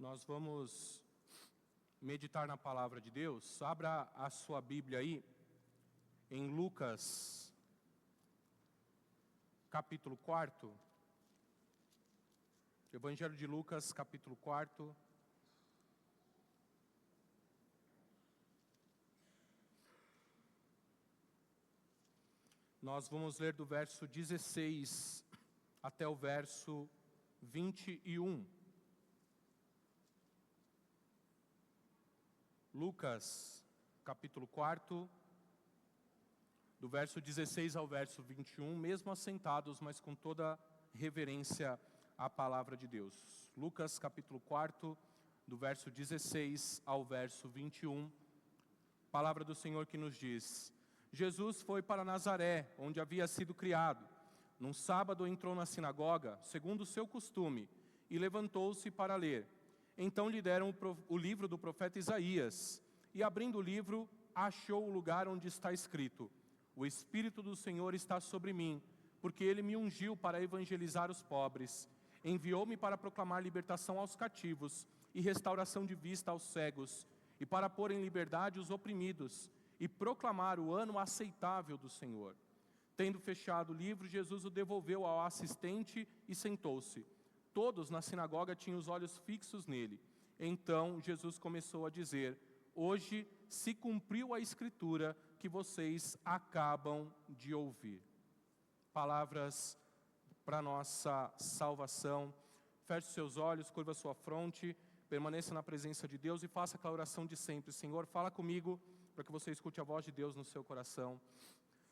Nós vamos meditar na palavra de Deus. Abra a sua Bíblia aí, em Lucas, capítulo 4. Evangelho de Lucas, capítulo 4. Nós vamos ler do verso 16 até o verso 21. Lucas, capítulo 4, do verso 16 ao verso 21, mesmo assentados, mas com toda reverência à palavra de Deus. Lucas, capítulo 4, do verso 16 ao verso 21, palavra do Senhor que nos diz: Jesus foi para Nazaré, onde havia sido criado. Num sábado entrou na sinagoga, segundo o seu costume, e levantou-se para ler. Então lhe deram o livro do profeta Isaías, e abrindo o livro, achou o lugar onde está escrito: O Espírito do Senhor está sobre mim, porque Ele me ungiu para evangelizar os pobres. Enviou-me para proclamar libertação aos cativos, e restauração de vista aos cegos, e para pôr em liberdade os oprimidos, e proclamar o ano aceitável do Senhor. Tendo fechado o livro, Jesus o devolveu ao assistente e sentou-se. Todos na sinagoga tinham os olhos fixos nele. Então Jesus começou a dizer: Hoje se cumpriu a escritura que vocês acabam de ouvir. Palavras para nossa salvação. Feche seus olhos, curva sua fronte, permaneça na presença de Deus e faça aquela oração de sempre. Senhor, fala comigo para que você escute a voz de Deus no seu coração.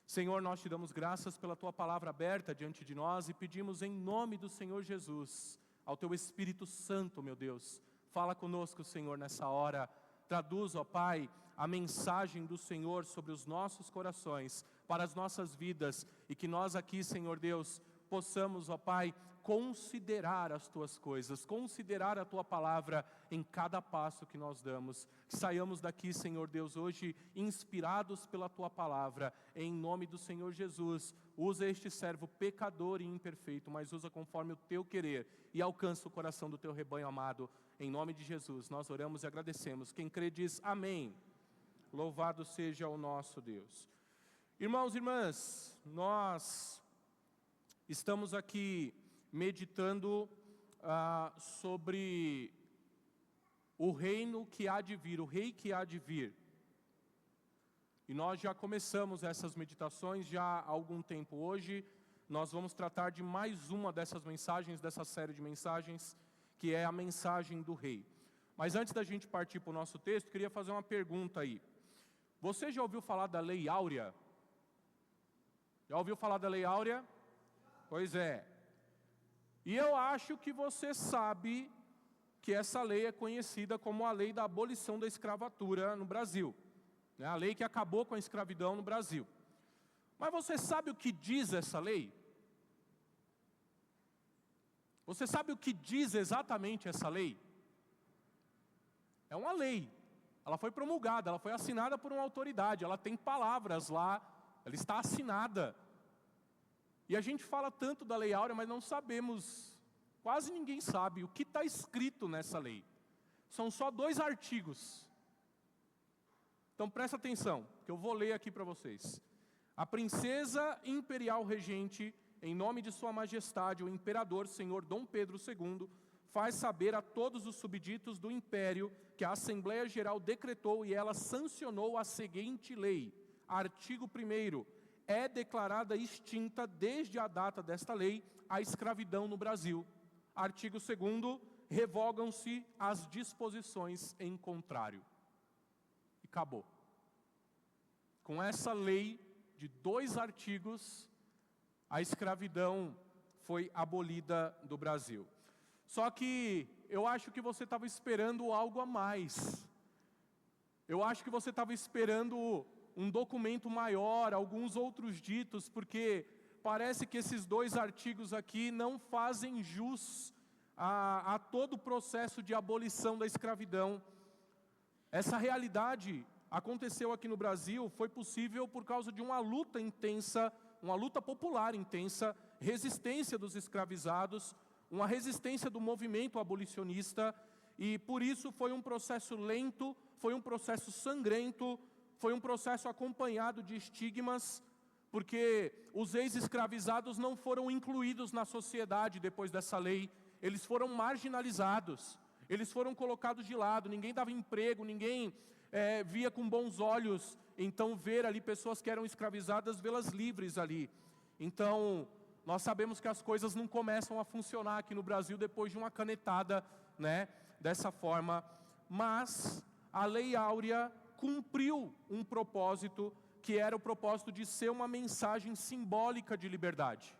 Senhor, nós te damos graças pela tua palavra aberta diante de nós e pedimos em nome do Senhor Jesus, ao teu Espírito Santo, meu Deus, fala conosco, Senhor, nessa hora. Traduz, ó Pai, a mensagem do Senhor sobre os nossos corações, para as nossas vidas, e que nós aqui, Senhor Deus, possamos, ó Pai, considerar as Tuas coisas, considerar a Tua palavra em cada passo que nós damos. Que saiamos daqui, Senhor Deus, hoje inspirados pela Tua palavra, em nome do Senhor Jesus. Usa este servo pecador e imperfeito, mas usa conforme o Teu querer e alcança o coração do Teu rebanho amado. Em nome de Jesus, nós oramos e agradecemos. Quem crê diz amém. Louvado seja o nosso Deus. Irmãos e irmãs, nós estamos aqui meditando sobre o reino que há de vir, o rei que há de vir. E nós já começamos essas meditações já há algum tempo. Hoje nós vamos tratar de mais uma dessas mensagens, dessa série de mensagens, que é a mensagem do rei. Mas antes da gente partir para o nosso texto, queria fazer uma pergunta aí. Você já ouviu falar da Lei Áurea? Já ouviu falar da Lei Áurea? Pois é. E eu acho que você sabe que essa lei é conhecida como a lei da abolição da escravatura no Brasil. A lei que acabou com a escravidão no Brasil. Mas você sabe o que diz essa lei? Você sabe o que diz exatamente essa lei? É uma lei. Ela foi promulgada, ela foi assinada por uma autoridade, ela tem palavras lá, ela está assinada. E a gente fala tanto da Lei Áurea, mas não sabemos, quase ninguém sabe o que está escrito nessa lei. São só 2 artigos. Então presta atenção, que eu vou ler aqui para vocês. A princesa imperial regente, em nome de sua majestade, o imperador, senhor Dom Pedro II, faz saber a todos os subditos do império que a Assembleia Geral decretou e ela sancionou a seguinte lei. Artigo 1º. É declarada extinta desde a data desta lei a escravidão no Brasil. Artigo 2º. Revogam-se as disposições em contrário. E acabou. Com essa lei de 2 artigos, a escravidão foi abolida do Brasil. Só que eu acho que você estava esperando algo a mais. Eu acho que você estava esperando um documento maior, alguns outros ditos, porque parece que esses 2 artigos aqui não fazem jus a todo o processo de abolição da escravidão. Essa realidade aconteceu aqui no Brasil, foi possível por causa de uma luta intensa, uma luta popular intensa, resistência dos escravizados, uma resistência do movimento abolicionista, e por isso foi um processo lento, foi um processo sangrento, foi um processo acompanhado de estigmas, porque os ex-escravizados não foram incluídos na sociedade depois dessa lei, eles foram marginalizados, eles foram colocados de lado, ninguém dava emprego, ninguém via com bons olhos, então ver ali pessoas que eram escravizadas, vê-las livres ali. Então, nós sabemos que as coisas não começam a funcionar aqui no Brasil depois de uma canetada, né, dessa forma, mas a Lei Áurea cumpriu um propósito, que era o propósito de ser uma mensagem simbólica de liberdade.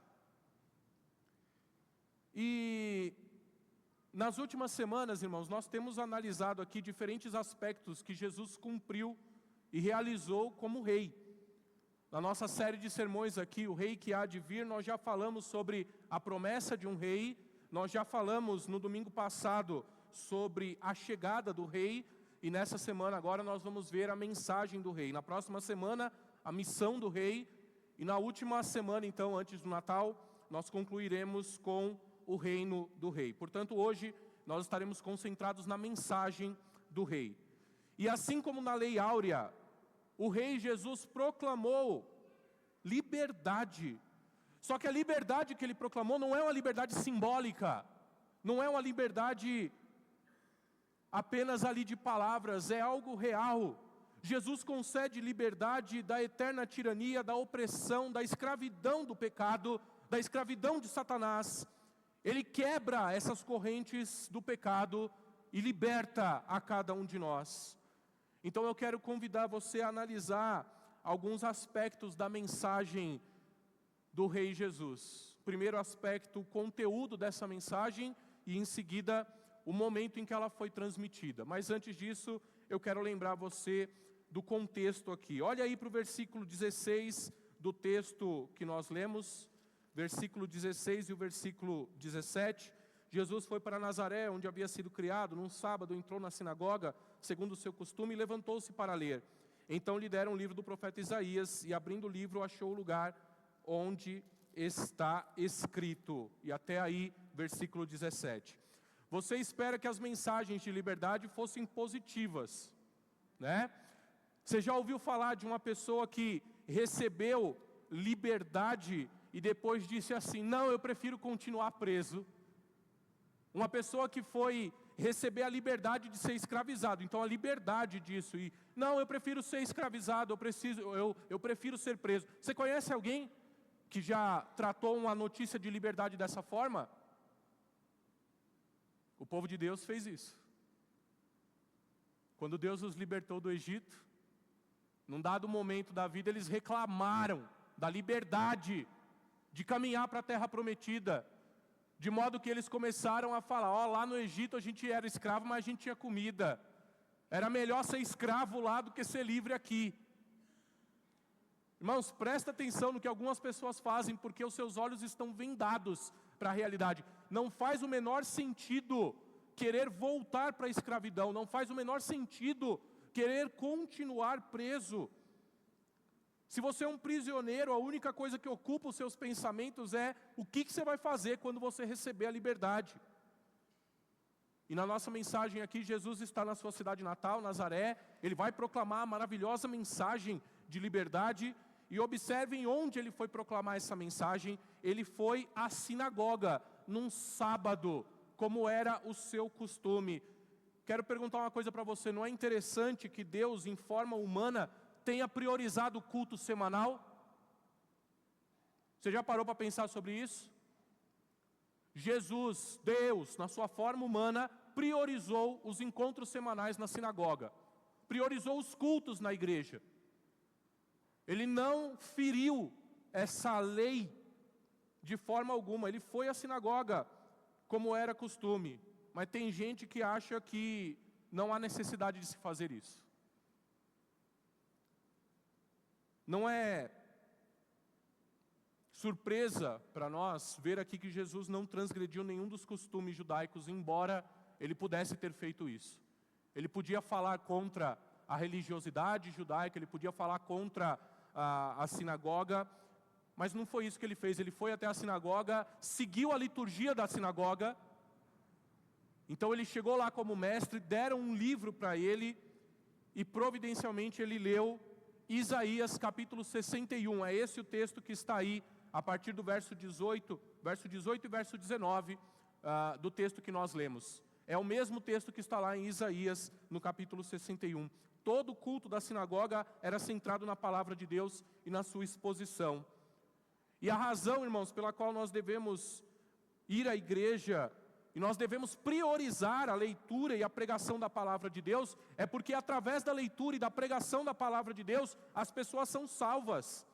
E nas últimas semanas, irmãos, nós temos analisado aqui diferentes aspectos que Jesus cumpriu e realizou como rei. Na nossa série de sermões aqui, o rei que há de vir, nós já falamos sobre a promessa de um rei, nós já falamos no domingo passado sobre a chegada do rei, e nessa semana agora nós vamos ver a mensagem do rei. Na próxima semana, a missão do rei, e na última semana, então, antes do Natal, nós concluiremos com o reino do rei. Portanto, hoje nós estaremos concentrados na mensagem do rei. E assim como na Lei Áurea, o rei Jesus proclamou liberdade. Só que a liberdade que ele proclamou não é uma liberdade simbólica, não é uma liberdade apenas ali de palavras, é algo real. Jesus concede liberdade da eterna tirania, da opressão, da escravidão do pecado, da escravidão de Satanás. Ele quebra essas correntes do pecado e liberta a cada um de nós. Então eu quero convidar você a analisar alguns aspectos da mensagem do Rei Jesus. Primeiro aspecto, o conteúdo dessa mensagem, e em seguida o momento em que ela foi transmitida. Mas antes disso, eu quero lembrar você do contexto aqui. Olha aí para o versículo 16 do texto que nós lemos, versículo 16 e o versículo 17. Jesus foi para Nazaré, onde havia sido criado. Num sábado entrou na sinagoga, segundo o seu costume, e levantou-se para ler. Então lhe deram o livro do profeta Isaías, e abrindo o livro achou o lugar onde está escrito. E até aí, versículo 17. Você espera que as mensagens de liberdade fossem positivas, né? Você já ouviu falar de uma pessoa que recebeu liberdade e depois disse assim: não, eu prefiro continuar preso? Uma pessoa que foi receber a liberdade de ser escravizado, então a liberdade disso, e não, eu prefiro ser escravizado, eu prefiro ser preso. Você conhece alguém que já tratou uma notícia de liberdade dessa forma? O povo de Deus fez isso. Quando Deus os libertou do Egito, num dado momento da vida, eles reclamaram da liberdade de caminhar para a terra prometida, de modo que eles começaram a falar: lá no Egito a gente era escravo, mas a gente tinha comida. Era melhor ser escravo lá do que ser livre aqui. Irmãos, presta atenção no que algumas pessoas fazem, porque os seus olhos estão vendados para a realidade. Não faz o menor sentido querer voltar para a escravidão, não faz o menor sentido querer continuar preso. Se você é um prisioneiro, a única coisa que ocupa os seus pensamentos é o que você vai fazer quando você receber a liberdade. E na nossa mensagem aqui, Jesus está na sua cidade natal, Nazaré. Ele vai proclamar a maravilhosa mensagem de liberdade. E observem onde ele foi proclamar essa mensagem. Ele foi à sinagoga, num sábado, como era o seu costume. Quero perguntar uma coisa para você: não é interessante que Deus, em forma humana, tenha priorizado o culto semanal? Você já parou para pensar sobre isso? Jesus, Deus, na sua forma humana, priorizou os encontros semanais na sinagoga. Priorizou os cultos na igreja. Ele não feriu essa lei de forma alguma. Ele foi à sinagoga, como era costume. Mas tem gente que acha que não há necessidade de se fazer isso. Não é surpresa para nós ver aqui que Jesus não transgrediu nenhum dos costumes judaicos, embora ele pudesse ter feito isso. Ele podia falar contra a religiosidade judaica, ele podia falar contra a sinagoga, mas não foi isso que ele fez. Ele foi até a sinagoga, seguiu a liturgia da sinagoga, Então ele chegou lá como mestre, deram um livro para ele, e providencialmente ele leu Isaías capítulo 61. É esse o texto que está aí, a partir do verso 18 e verso 19 do texto que nós lemos. É o mesmo texto que está lá em Isaías, no capítulo 61. Todo o culto da sinagoga era centrado na palavra de Deus e na sua exposição. E a razão, irmãos, pela qual nós devemos ir à igreja, e nós devemos priorizar a leitura e a pregação da palavra de Deus, é porque através da leitura e da pregação da palavra de Deus, as pessoas são salvas.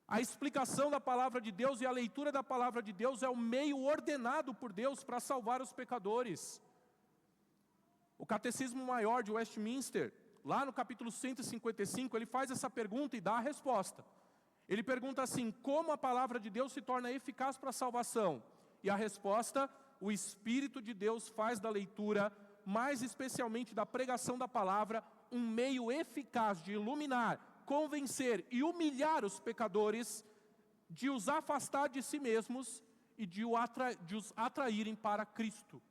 A explicação da palavra de Deus e a leitura da palavra de Deus é o meio ordenado por Deus para salvar os pecadores. O Catecismo Maior de Westminster, lá no capítulo 155, ele faz essa pergunta e dá a resposta. Ele pergunta assim: como a palavra de Deus se torna eficaz para a salvação? E a resposta: o Espírito de Deus faz da leitura, mais especialmente da pregação da palavra, um meio eficaz de iluminar, convencer e humilhar os pecadores, de os afastar de si mesmos e de os atraírem para Cristo.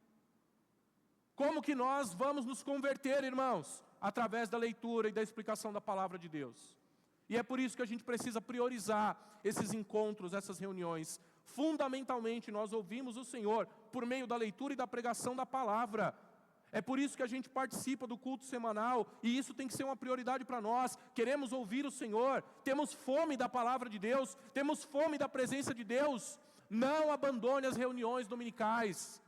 Como que nós vamos nos converter, irmãos? Através da leitura e da explicação da palavra de Deus. E é por isso que a gente precisa priorizar esses encontros, essas reuniões. Fundamentalmente, nós ouvimos o Senhor por meio da leitura e da pregação da palavra. É por isso que a gente participa do culto semanal, e isso tem que ser uma prioridade para nós. Queremos ouvir o Senhor, temos fome da palavra de Deus, temos fome da presença de Deus. Não abandone as reuniões dominicais,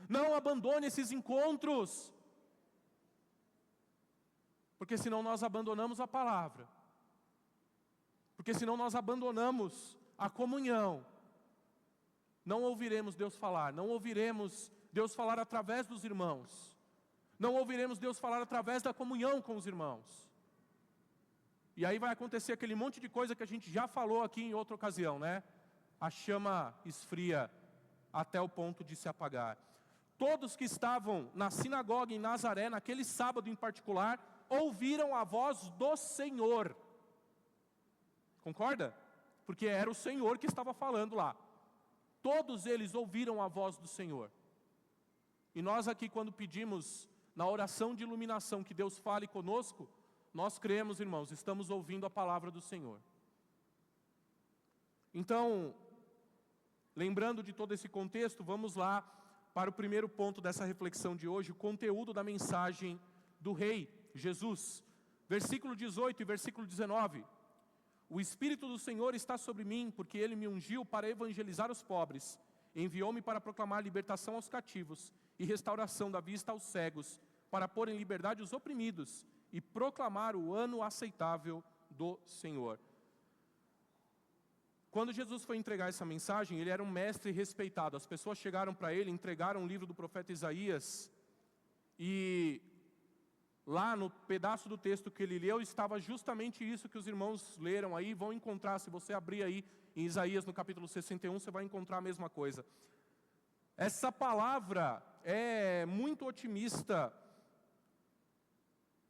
não abandone esses encontros, porque senão nós abandonamos a palavra, porque senão nós abandonamos a comunhão. Não ouviremos Deus falar, não ouviremos Deus falar através dos irmãos. Não ouviremos Deus falar através da comunhão com os irmãos. E aí vai acontecer aquele monte de coisa que a gente já falou aqui em outra ocasião, né? A chama esfria até o ponto de se apagar. Todos que estavam na sinagoga em Nazaré, naquele sábado em particular, ouviram a voz do Senhor. Concorda? Porque era o Senhor que estava falando lá. Todos eles ouviram a voz do Senhor. E nós aqui, quando pedimos na oração de iluminação que Deus fale conosco, nós cremos, irmãos, estamos ouvindo a palavra do Senhor. Então, lembrando de todo esse contexto, vamos lá para o primeiro ponto dessa reflexão de hoje, o conteúdo da mensagem do Rei Jesus. Versículo 18 e versículo 19. O Espírito do Senhor está sobre mim, porque Ele me ungiu para evangelizar os pobres. Enviou-me para proclamar libertação aos cativos e restauração da vista aos cegos, para pôr em liberdade os oprimidos e proclamar o ano aceitável do Senhor. Quando Jesus foi entregar essa mensagem, ele era um mestre respeitado. As pessoas chegaram para ele, entregaram o livro do profeta Isaías, e lá no pedaço do texto que ele leu, estava justamente isso que os irmãos leram aí, vão encontrar, se você abrir aí em Isaías no capítulo 61, você vai encontrar a mesma coisa. Essa palavra é muito otimista,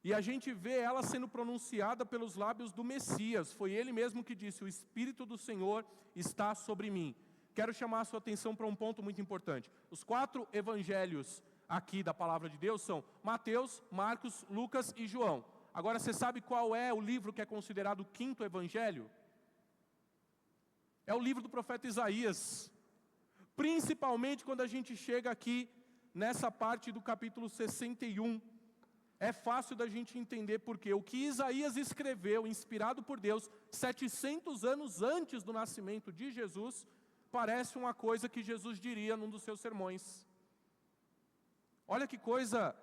e a gente vê ela sendo pronunciada pelos lábios do Messias. Foi ele mesmo que disse: o Espírito do Senhor está sobre mim. Quero chamar a sua atenção para um ponto muito importante. Os 4 evangelhos aqui da palavra de Deus são Mateus, Marcos, Lucas e João. Agora, você sabe qual é o livro que é considerado o 5º evangelho? É o livro do profeta Isaías. Principalmente quando a gente chega aqui nessa parte do capítulo 61. É fácil da gente entender porque o que Isaías escreveu, inspirado por Deus, 700 anos antes do nascimento de Jesus, parece uma coisa que Jesus diria num dos seus sermões. Olha que coisa,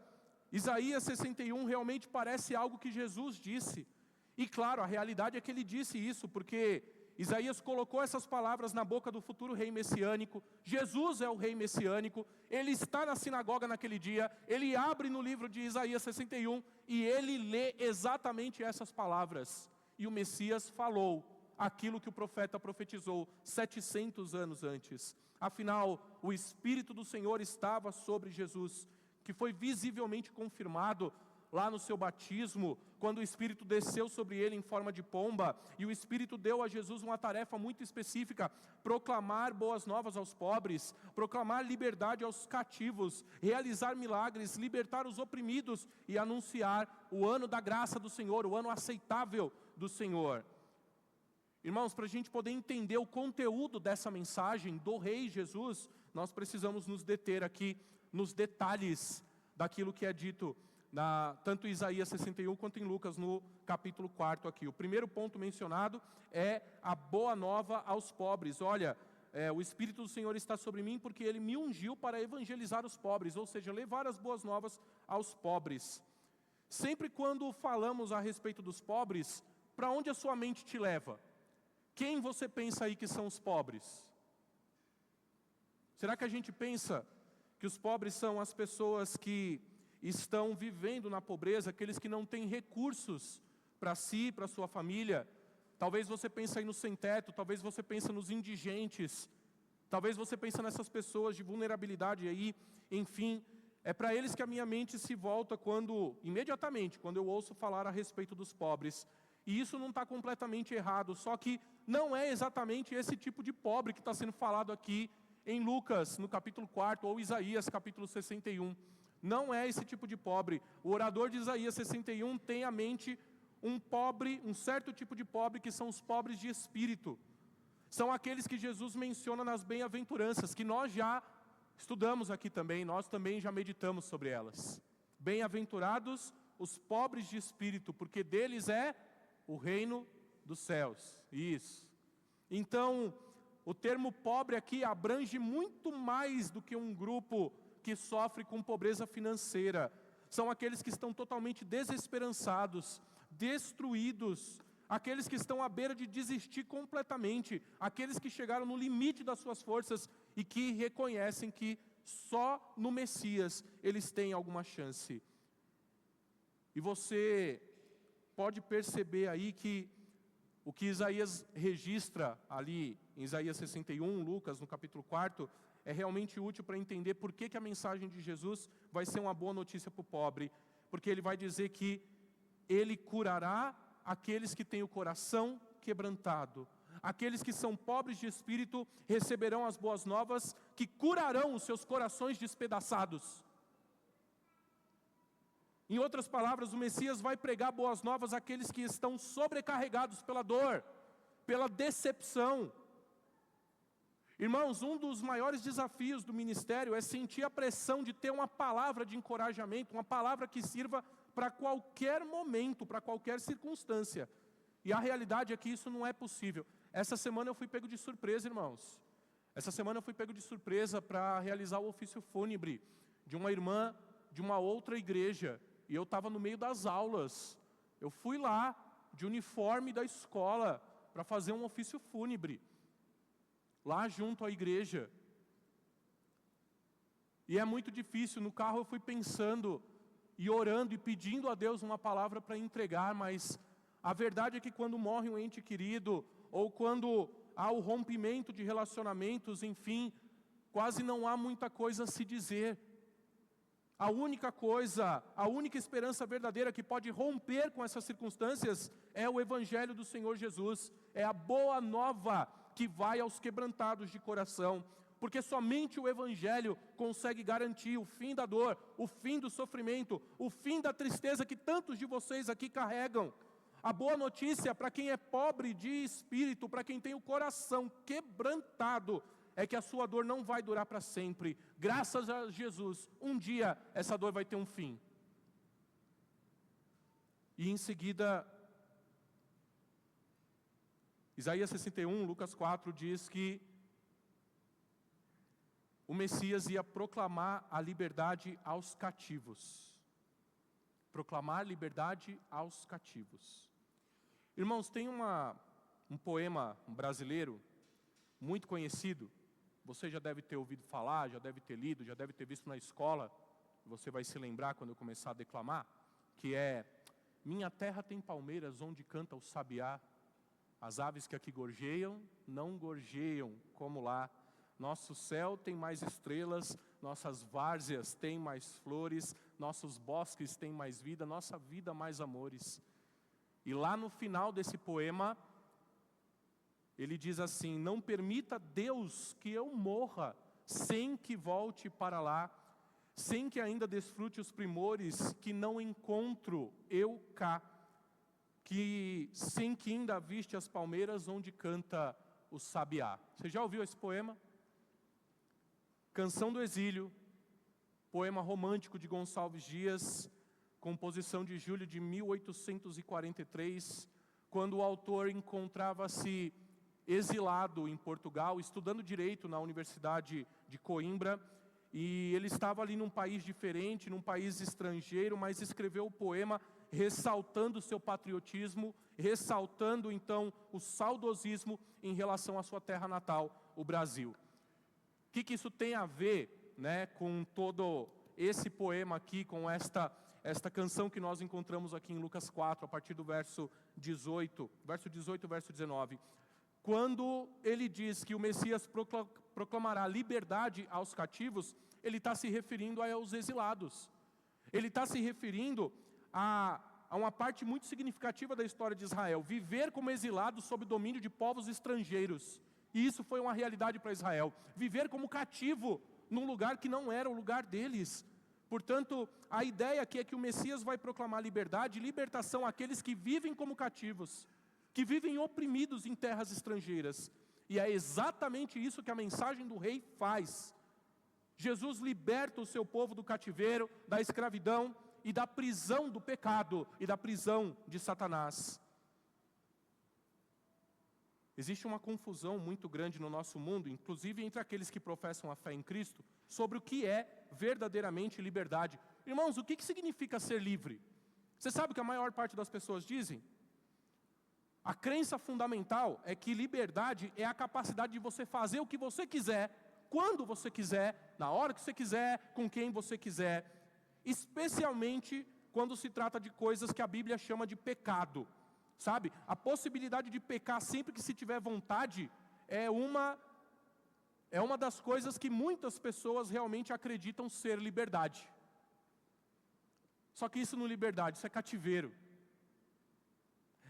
Isaías 61 realmente parece algo que Jesus disse. E claro, a realidade é que ele disse isso, porque Isaías colocou essas palavras na boca do futuro rei messiânico. Jesus é o rei messiânico. Ele está na sinagoga naquele dia. Ele abre no livro de Isaías 61 e ele lê exatamente essas palavras. E o Messias falou aquilo que o profeta profetizou 700 anos antes. Afinal, o Espírito do Senhor estava sobre Jesus, que foi visivelmente confirmado lá no seu batismo, quando o Espírito desceu sobre ele em forma de pomba, e o Espírito deu a Jesus uma tarefa muito específica: proclamar boas novas aos pobres, proclamar liberdade aos cativos, realizar milagres, libertar os oprimidos e anunciar o ano da graça do Senhor, o ano aceitável do Senhor. Irmãos, para a gente poder entender o conteúdo dessa mensagem do Rei Jesus, nós precisamos nos deter aqui nos detalhes daquilo que é dito tanto em Isaías 61 quanto em Lucas no capítulo 4 aqui. O primeiro ponto mencionado é a boa nova aos pobres. Olha, o Espírito do Senhor está sobre mim porque Ele me ungiu para evangelizar os pobres, ou seja, levar as boas novas aos pobres. Sempre quando falamos a respeito dos pobres, para onde a sua mente te leva? Quem você pensa aí que são os pobres? Será que a gente pensa que os pobres são as pessoas que estão vivendo na pobreza, aqueles que não têm recursos para si, para sua família? Talvez você pense aí no sem-teto, talvez você pense nos indigentes, talvez você pense nessas pessoas de vulnerabilidade aí, enfim, é para eles que a minha mente se volta imediatamente, quando eu ouço falar a respeito dos pobres. E isso não está completamente errado, só que não é exatamente esse tipo de pobre que está sendo falado aqui em Lucas, no capítulo 4, ou Isaías, capítulo 61. Não é esse tipo de pobre. O orador de Isaías 61 tem à mente um certo tipo de pobre, que são os pobres de espírito. São aqueles que Jesus menciona nas bem-aventuranças, que nós já estudamos aqui também, nós também já meditamos sobre elas. Bem-aventurados os pobres de espírito, porque deles é o reino dos céus. Isso. Então, o termo pobre aqui abrange muito mais do que um grupo que sofre com pobreza financeira. São aqueles que estão totalmente desesperançados, destruídos, aqueles que estão à beira de desistir completamente, aqueles que chegaram no limite das suas forças e que reconhecem que só no Messias eles têm alguma chance. E você pode perceber aí que o que Isaías registra ali em Isaías 61, Lucas no capítulo 4, é realmente útil para entender por que a mensagem de Jesus vai ser uma boa notícia para o pobre. Porque ele vai dizer que ele curará aqueles que têm o coração quebrantado. Aqueles que são pobres de espírito receberão as boas novas que curarão os seus corações despedaçados. Em outras palavras, o Messias vai pregar boas novas àqueles que estão sobrecarregados pela dor, pela decepção. Irmãos, um dos maiores desafios do ministério é sentir a pressão de ter uma palavra de encorajamento, uma palavra que sirva para qualquer momento, para qualquer circunstância. E a realidade é que isso não é possível. Essa semana eu fui pego de surpresa, irmãos. Essa semana eu fui pego de surpresa para realizar o ofício fúnebre de uma irmã de uma outra igreja. E eu estava no meio das aulas. Eu fui lá, de uniforme da escola, para fazer um ofício fúnebre, lá junto à igreja. E é muito difícil. No carro eu fui pensando e orando e pedindo a Deus uma palavra para entregar, mas a verdade é que quando morre um ente querido, ou quando há o rompimento de relacionamentos, enfim, quase não há muita coisa a se dizer. A única coisa, a única esperança verdadeira que pode romper com essas circunstâncias é o Evangelho do Senhor Jesus. É a boa nova que vai aos quebrantados de coração. Porque somente o Evangelho consegue garantir o fim da dor, o fim do sofrimento, o fim da tristeza que tantos de vocês aqui carregam. A boa notícia para quem é pobre de espírito, para quem tem o coração quebrantado, é que a sua dor não vai durar para sempre. Graças a Jesus, um dia essa dor vai ter um fim. E em seguida, Isaías 61, Lucas 4 diz que o Messias ia proclamar a liberdade aos cativos. Proclamar liberdade aos cativos. Irmãos, tem um poema brasileiro muito conhecido. Você já deve ter ouvido falar, já deve ter lido, já deve ter visto na escola. Você vai se lembrar quando eu começar a declamar. Que é: minha terra tem palmeiras onde canta o sabiá. As aves que aqui gorjeiam, não gorjeiam como lá. Nosso céu tem mais estrelas, nossas várzeas têm mais flores, nossos bosques têm mais vida, nossa vida mais amores. E lá no final desse poema, ele diz assim: não permita, Deus, que eu morra sem que volte para lá, sem que ainda desfrute os primores que não encontro eu cá, sem que ainda aviste as palmeiras onde canta o sabiá. Você já ouviu esse poema? Canção do Exílio, poema romântico de Gonçalves Dias, composição de julho de 1843, quando o autor encontrava-se exilado em Portugal, estudando direito na Universidade de Coimbra, e ele estava ali num país diferente, num país estrangeiro, mas escreveu o poema ressaltando o seu patriotismo, ressaltando então o saudosismo em relação à sua terra natal, o Brasil. O que isso tem a ver, né, com todo esse poema aqui, com esta canção que nós encontramos aqui em Lucas 4, a partir do verso 18, verso 19. Quando ele diz que o Messias proclamará liberdade aos cativos, ele está se referindo aos exilados. Ele está se referindo a uma parte muito significativa da história de Israel, viver como exilado sob o domínio de povos estrangeiros. E isso foi uma realidade para Israel. Viver como cativo num lugar que não era o lugar deles. Portanto, a ideia aqui é que o Messias vai proclamar liberdade e libertação àqueles que vivem como cativos, que vivem oprimidos em terras estrangeiras. E é exatamente isso que a mensagem do rei faz. Jesus liberta o seu povo do cativeiro, da escravidão e da prisão do pecado e da prisão de Satanás. Existe uma confusão muito grande no nosso mundo, inclusive entre aqueles que professam a fé em Cristo, sobre o que é verdadeiramente liberdade. Irmãos, o que significa ser livre? Você sabe o que a maior parte das pessoas dizem? A crença fundamental é que liberdade é a capacidade de você fazer o que você quiser, quando você quiser, na hora que você quiser, com quem você quiser, especialmente quando se trata de coisas que a Bíblia chama de pecado. Sabe, a possibilidade de pecar sempre que se tiver vontade é uma das coisas que muitas pessoas realmente acreditam ser liberdade. Só que isso não é liberdade, isso é cativeiro.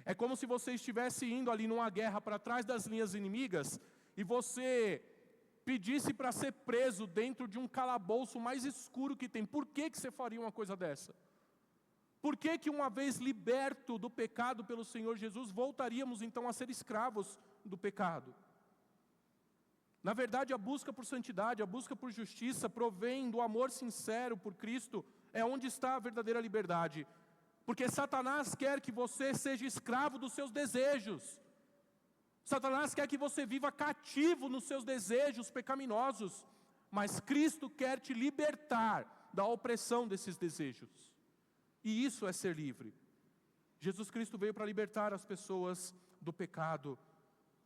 É como se você estivesse indo ali numa guerra para trás das linhas inimigas e você pedisse para ser preso dentro de um calabouço mais escuro que tem. Por que você faria uma coisa dessa? Por que uma vez liberto do pecado pelo Senhor Jesus, voltaríamos então a ser escravos do pecado? Na verdade, a busca por santidade, a busca por justiça, provém do amor sincero por Cristo, é onde está a verdadeira liberdade. Porque Satanás quer que você seja escravo dos seus desejos. Satanás quer que você viva cativo nos seus desejos pecaminosos. Mas Cristo quer te libertar da opressão desses desejos. E isso é ser livre. Jesus Cristo veio para libertar as pessoas do pecado.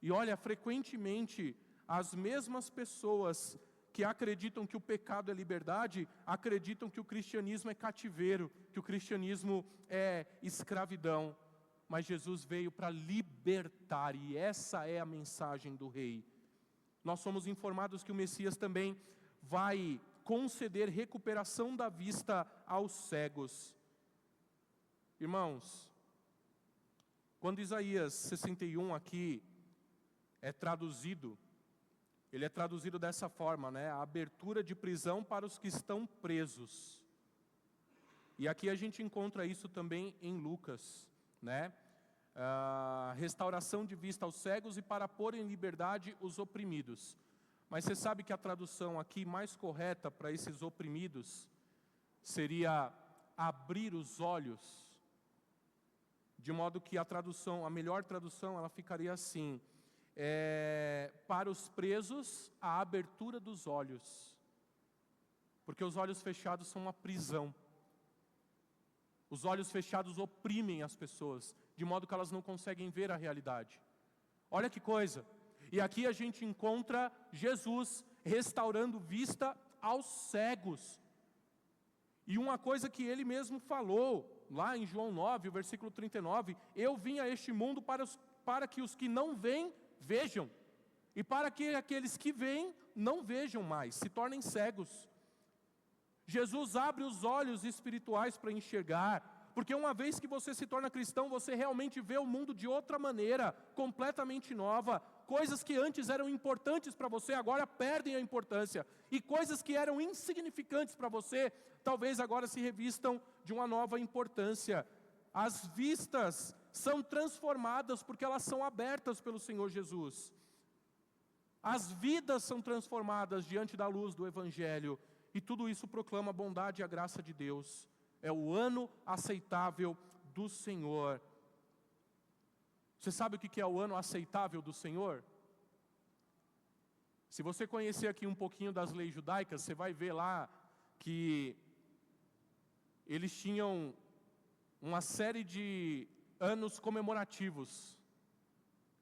E olha, frequentemente, as mesmas pessoas que acreditam que o pecado é liberdade, acreditam que o cristianismo é cativeiro, que o cristianismo é escravidão. Mas Jesus veio para libertar, e essa é a mensagem do rei. Nós somos informados que o Messias também vai conceder recuperação da vista aos cegos. Irmãos, quando Isaías 61 aqui é traduzido, ele é traduzido dessa forma, né? A abertura de prisão para os que estão presos. E aqui a gente encontra isso também em Lucas, né? Restauração de vista aos cegos e para pôr em liberdade os oprimidos. Mas você sabe que a tradução aqui mais correta para esses oprimidos seria abrir os olhos. De modo que a melhor tradução, ela ficaria assim: para os presos, a abertura dos olhos. Porque os olhos fechados são uma prisão. Os olhos fechados oprimem as pessoas, de modo que elas não conseguem ver a realidade. Olha que coisa. E aqui a gente encontra Jesus restaurando vista aos cegos. E uma coisa que ele mesmo falou, lá em João 9, o versículo 39, eu vim a este mundo para que os que não veem, vejam, e para que aqueles que veem não vejam mais, se tornem cegos. Jesus abre os olhos espirituais para enxergar, porque uma vez que você se torna cristão, você realmente vê o mundo de outra maneira, completamente nova. Coisas que antes eram importantes para você, agora perdem a importância. E coisas que eram insignificantes para você, talvez agora se revistam de uma nova importância. As vistas são transformadas porque elas são abertas pelo Senhor Jesus. As vidas são transformadas diante da luz do Evangelho. E tudo isso proclama a bondade e a graça de Deus. É o ano aceitável do Senhor. Você sabe o que é o ano aceitável do Senhor? Se você conhecer aqui um pouquinho das leis judaicas, você vai ver lá que eles tinham uma série de anos comemorativos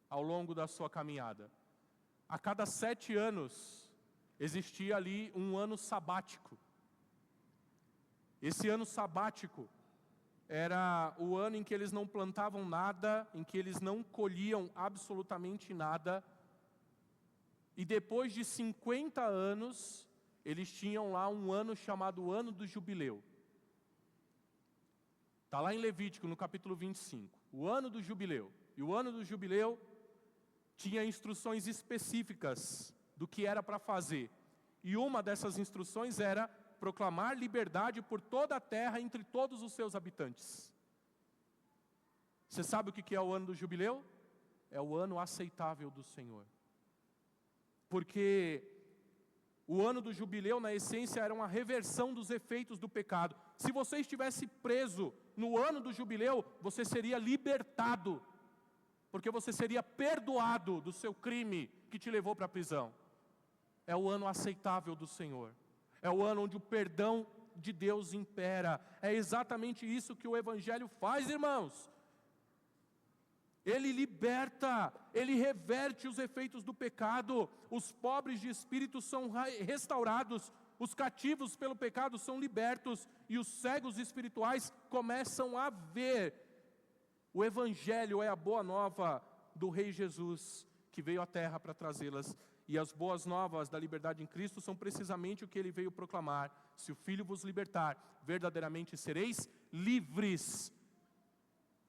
ao longo da sua caminhada. A cada 7 anos, existia ali um ano sabático. Esse ano sabático era o ano em que eles não plantavam nada, em que eles não colhiam absolutamente nada. E depois de 50 anos, eles tinham lá um ano chamado Ano do Jubileu. Está lá em Levítico, no capítulo 25. O Ano do Jubileu. E o Ano do Jubileu tinha instruções específicas do que era para fazer. E uma dessas instruções era proclamar liberdade por toda a terra entre todos os seus habitantes. Você sabe o que é o ano do jubileu? É o ano aceitável do Senhor. Porque o ano do jubileu, na essência, era uma reversão dos efeitos do pecado. Se você estivesse preso no ano do jubileu, você seria libertado. Porque você seria perdoado do seu crime que te levou para a prisão. É o ano aceitável do Senhor. É o ano onde o perdão de Deus impera. É exatamente isso que o Evangelho faz, irmãos. Ele liberta, ele reverte os efeitos do pecado. Os pobres de espírito são restaurados. Os cativos pelo pecado são libertos. E os cegos espirituais começam a ver. O Evangelho é a boa nova do Rei Jesus, que veio à terra para trazê-las. E as boas novas da liberdade em Cristo são precisamente o que ele veio proclamar. Se o Filho vos libertar, verdadeiramente sereis livres.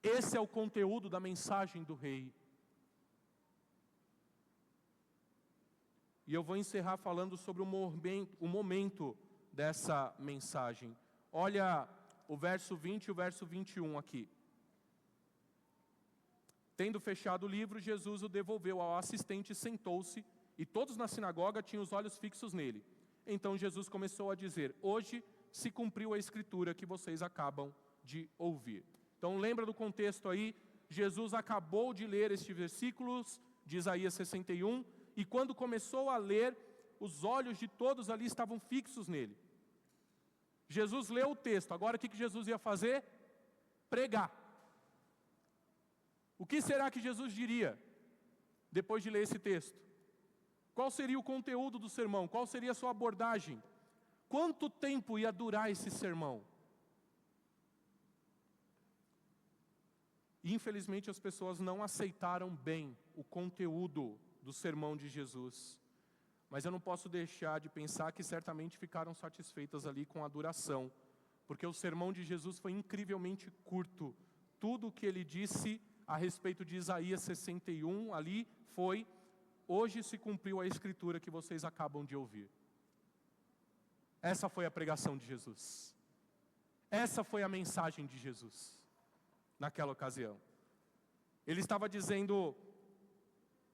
Esse é o conteúdo da mensagem do Rei. E eu vou encerrar falando sobre o momento dessa mensagem. Olha o verso 20 e o verso 21 aqui. Tendo fechado o livro, Jesus o devolveu ao assistente e sentou-se, e todos na sinagoga tinham os olhos fixos nele. Então Jesus começou a dizer: hoje se cumpriu a escritura que vocês acabam de ouvir. Então lembra do contexto aí, Jesus acabou de ler estes versículos de Isaías 61, e quando começou a ler, os olhos de todos ali estavam fixos nele. Jesus leu o texto, agora o que Jesus ia fazer? Pregar. O que será que Jesus diria depois de ler esse texto? Qual seria o conteúdo do sermão? Qual seria a sua abordagem? Quanto tempo ia durar esse sermão? Infelizmente as pessoas não aceitaram bem o conteúdo do sermão de Jesus. Mas eu não posso deixar de pensar que certamente ficaram satisfeitas ali com a duração. Porque o sermão de Jesus foi incrivelmente curto. Tudo o que ele disse a respeito de Isaías 61 ali foi: hoje se cumpriu a escritura que vocês acabam de ouvir. Essa foi a pregação de Jesus. Essa foi a mensagem de Jesus naquela ocasião. Ele estava dizendo: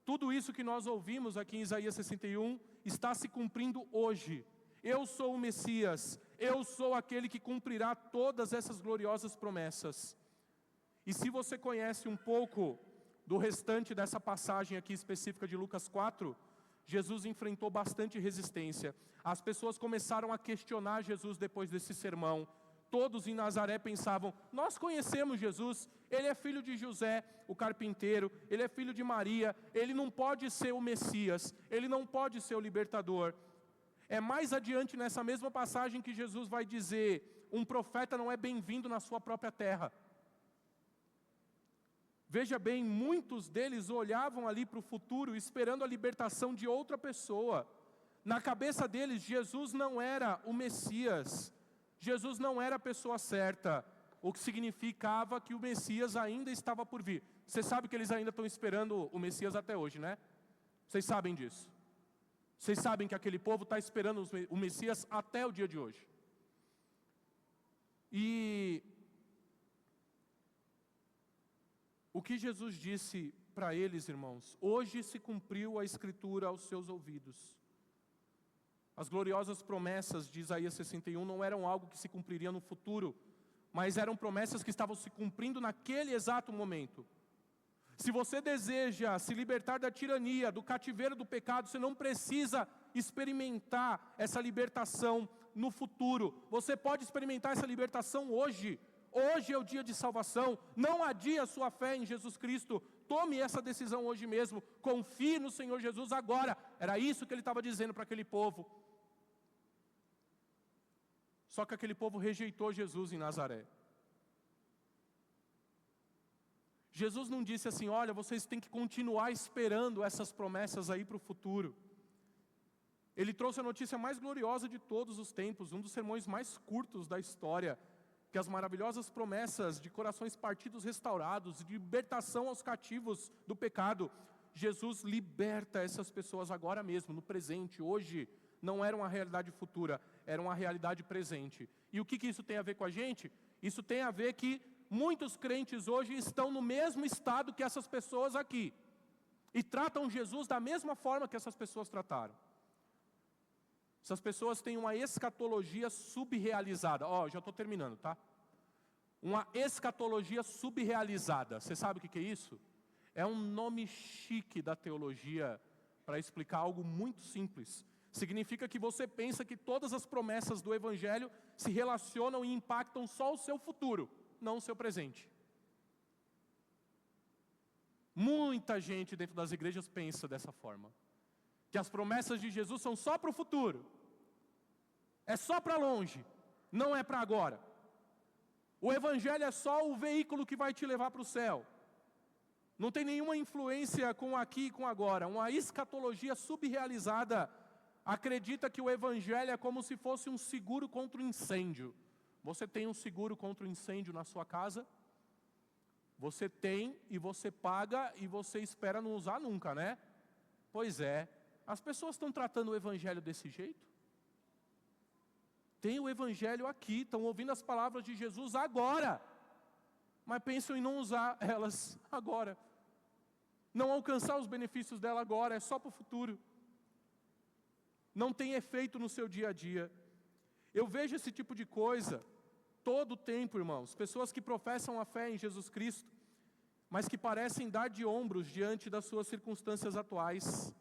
tudo isso que nós ouvimos aqui em Isaías 61 está se cumprindo hoje. Eu sou o Messias, eu sou aquele que cumprirá todas essas gloriosas promessas. E se você conhece um pouco do restante dessa passagem aqui específica de Lucas 4, Jesus enfrentou bastante resistência. As pessoas começaram a questionar Jesus depois desse sermão. Todos em Nazaré pensavam: nós conhecemos Jesus, ele é filho de José, o carpinteiro, ele é filho de Maria, ele não pode ser o Messias, ele não pode ser o libertador. É mais adiante nessa mesma passagem que Jesus vai dizer: um profeta não é bem-vindo na sua própria terra. Veja bem, muitos deles olhavam ali para o futuro, esperando a libertação de outra pessoa. Na cabeça deles, Jesus não era o Messias. Jesus não era a pessoa certa, o que significava que o Messias ainda estava por vir. Você sabe que eles ainda estão esperando o Messias até hoje, né? Vocês sabem disso. Vocês sabem que aquele povo está esperando o Messias até o dia de hoje. E o que Jesus disse para eles, irmãos, hoje se cumpriu a Escritura aos seus ouvidos. As gloriosas promessas de Isaías 61 não eram algo que se cumpriria no futuro, mas eram promessas que estavam se cumprindo naquele exato momento. Se você deseja se libertar da tirania, do cativeiro do pecado, você não precisa experimentar essa libertação no futuro. Você pode experimentar essa libertação hoje. Hoje é o dia de salvação. Não adie a sua fé em Jesus Cristo. Tome essa decisão hoje mesmo. Confie no Senhor Jesus agora. Era isso que ele estava dizendo para aquele povo. Só que aquele povo rejeitou Jesus em Nazaré. Jesus não disse assim, olha, vocês têm que continuar esperando essas promessas aí para o futuro. Ele trouxe a notícia mais gloriosa de todos os tempos, um dos sermões mais curtos da história, que as maravilhosas promessas de corações partidos restaurados, de libertação aos cativos do pecado. Jesus liberta essas pessoas agora mesmo, no presente, hoje. Não era uma realidade futura, era uma realidade presente. E o que isso tem a ver com a gente? Isso tem a ver que muitos crentes hoje estão no mesmo estado que essas pessoas aqui. E tratam Jesus da mesma forma que essas pessoas trataram. Essas pessoas têm uma escatologia subrealizada. Já estou terminando, tá? Uma escatologia subrealizada. Você sabe o que é isso? É um nome chique da teologia para explicar algo muito simples. Significa que você pensa que todas as promessas do Evangelho se relacionam e impactam só o seu futuro, não o seu presente. Muita gente dentro das igrejas pensa dessa forma. Que as promessas de Jesus são só para o futuro. É só para longe, não é para agora. O Evangelho é só o veículo que vai te levar para o céu. Não tem nenhuma influência com aqui e com agora. Uma escatologia subrealizada acredita que o Evangelho é como se fosse um seguro contra o incêndio. Você tem um seguro contra o incêndio na sua casa? Você tem e você paga e você espera não usar nunca, né? Pois é. As pessoas estão tratando o Evangelho desse jeito? Tem o Evangelho aqui, estão ouvindo as palavras de Jesus agora, mas pensam em não usar elas agora. Não alcançar os benefícios dela agora, é só para o futuro. Não tem efeito no seu dia a dia. Eu vejo esse tipo de coisa todo o tempo, irmãos. Pessoas que professam a fé em Jesus Cristo, mas que parecem dar de ombros diante das suas circunstâncias atuais.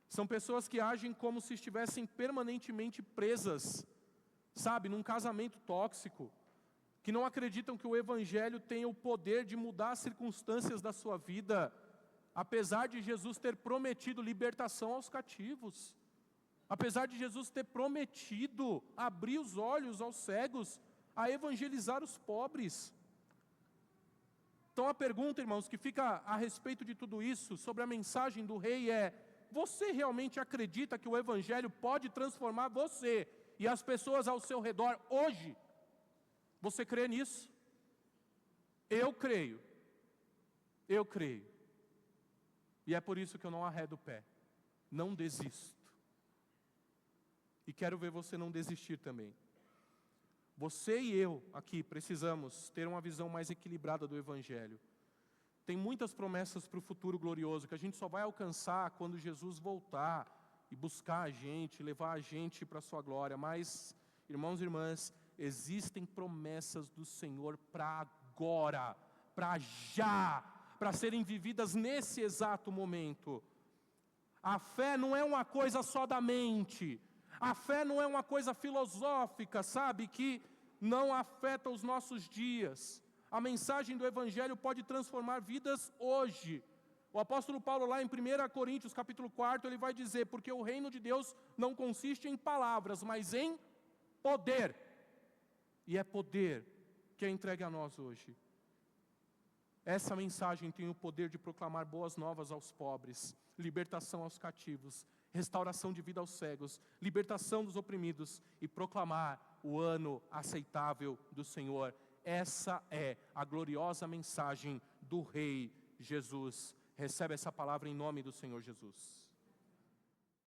São pessoas que agem como se estivessem permanentemente presas, sabe, num casamento tóxico, que não acreditam que o Evangelho tenha o poder de mudar as circunstâncias da sua vida, apesar de Jesus ter prometido libertação aos cativos, apesar de Jesus ter prometido abrir os olhos aos cegos, a evangelizar os pobres. Então a pergunta, irmãos, que fica a respeito de tudo isso, sobre a mensagem do rei é: você realmente acredita que o Evangelho pode transformar você e as pessoas ao seu redor hoje? Você crê nisso? Eu creio. Eu creio. E é por isso que eu não arredo o pé. Não desisto. E quero ver você não desistir também. Você e eu aqui precisamos ter uma visão mais equilibrada do Evangelho. Tem muitas promessas para o futuro glorioso que a gente só vai alcançar quando Jesus voltar e buscar a gente, levar a gente para a sua glória. Mas, irmãos e irmãs, existem promessas do Senhor para agora, para já, para serem vividas nesse exato momento. A fé não é uma coisa só da mente. A fé não é uma coisa filosófica, sabe, que não afeta os nossos dias. A mensagem do Evangelho pode transformar vidas hoje. O apóstolo Paulo lá em 1 Coríntios capítulo 4, ele vai dizer: porque o reino de Deus não consiste em palavras, mas em poder. E é poder que é entregue a nós hoje. Essa mensagem tem o poder de proclamar boas novas aos pobres, libertação aos cativos, restauração de vida aos cegos, libertação dos oprimidos e proclamar o ano aceitável do Senhor. Essa é a gloriosa mensagem do Rei Jesus. Recebe essa palavra em nome do Senhor Jesus.